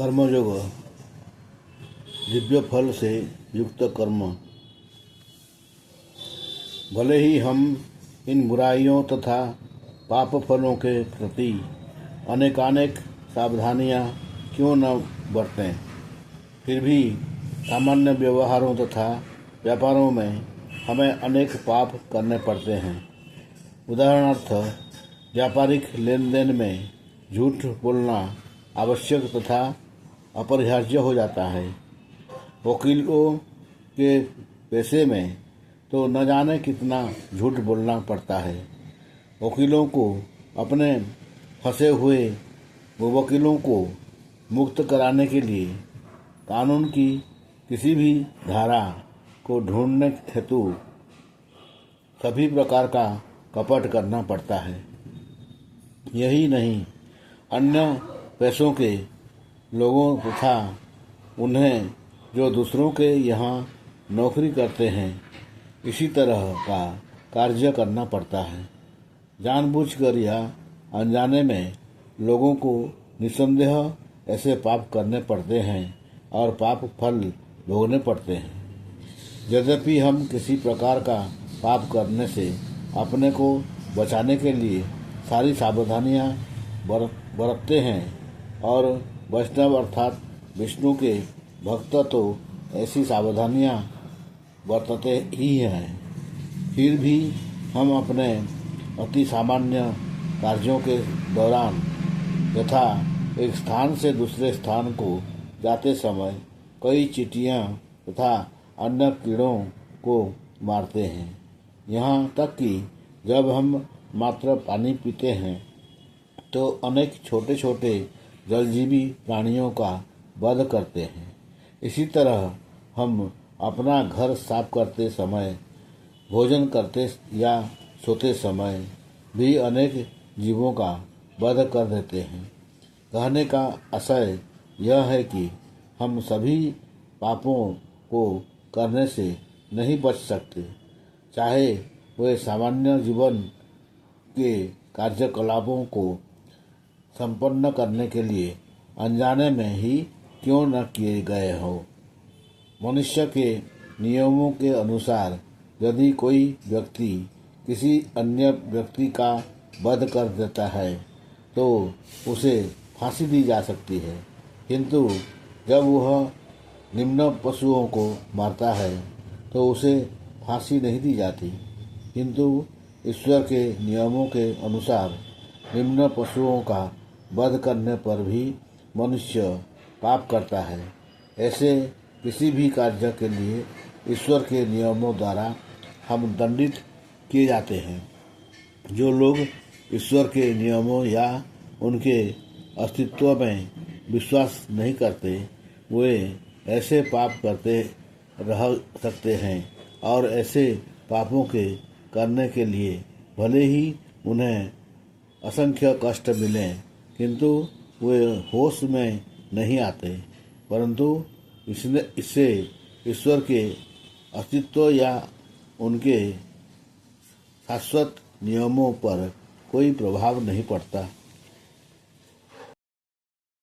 कर्मयोग दिव्य फल से युक्त कर्म। भले ही हम इन बुराइयों तथा पाप फलों के प्रति अनेकानेक सावधानियां क्यों न बरतें, फिर भी सामान्य व्यवहारों तथा व्यापारों में हमें अनेक पाप करने पड़ते हैं। उदाहरणार्थ, व्यापारिक लेन देन में झूठ बोलना आवश्यक तथा अपरिहार्य हो जाता है। वकीलों के पेशे में तो न जाने कितना झूठ बोलना पड़ता है। वकीलों को अपने फंसे हुए वकीलों को मुक्त कराने के लिए कानून की किसी भी धारा को ढूंढने हेतु सभी प्रकार का कपट करना पड़ता है। यही नहीं, अन्य पेशों के लोगों तथा उन्हें जो दूसरों के यहाँ नौकरी करते हैं, इसी तरह का कार्य करना पड़ता है। जानबूझकर या अनजाने में लोगों को निस्संदेह ऐसे पाप करने पड़ते हैं और पाप फल भोगने पड़ते हैं। यद्यपि हम किसी प्रकार का पाप करने से अपने को बचाने के लिए सारी सावधानियां बरतते हैं और वैष्णव अर्थात विष्णु के भक्त तो ऐसी सावधानियां बरतते ही हैं, फिर भी हम अपने अति सामान्य कार्यों के दौरान यथा एक स्थान से दूसरे स्थान को जाते समय कई चींटियां तथा अन्य कीड़ों को मारते हैं। यहाँ तक कि जब हम मात्र पानी पीते हैं तो अनेक छोटे छोटे जलजीवी प्राणियों का वध करते हैं। इसी तरह हम अपना घर साफ करते समय, भोजन करते या सोते समय भी अनेक जीवों का वध कर देते हैं। कहने का आशय यह है कि हम सभी पापों को करने से नहीं बच सकते, चाहे वे सामान्य जीवन के कार्यकलापों को संपन्न करने के लिए अनजाने में ही क्यों न किए गए हो। मनुष्य के नियमों के अनुसार यदि कोई व्यक्ति किसी अन्य व्यक्ति का वध कर देता है तो उसे फांसी दी जा सकती है, किंतु जब वह निम्न पशुओं को मारता है तो उसे फांसी नहीं दी जाती। किंतु ईश्वर के नियमों के अनुसार निम्न पशुओं का वध करने पर भी मनुष्य पाप करता है। ऐसे किसी भी कार्य के लिए ईश्वर के नियमों द्वारा हम दंडित किए जाते हैं। जो लोग ईश्वर के नियमों या उनके अस्तित्व में विश्वास नहीं करते, वे ऐसे पाप करते रह सकते हैं और ऐसे पापों के करने के लिए भले ही उन्हें असंख्य कष्ट मिलें, किंतु वे होश में नहीं आते, परंतु इससे ईश्वर के अस्तित्व या उनके शाश्वत नियमों पर कोई प्रभाव नहीं पड़ता।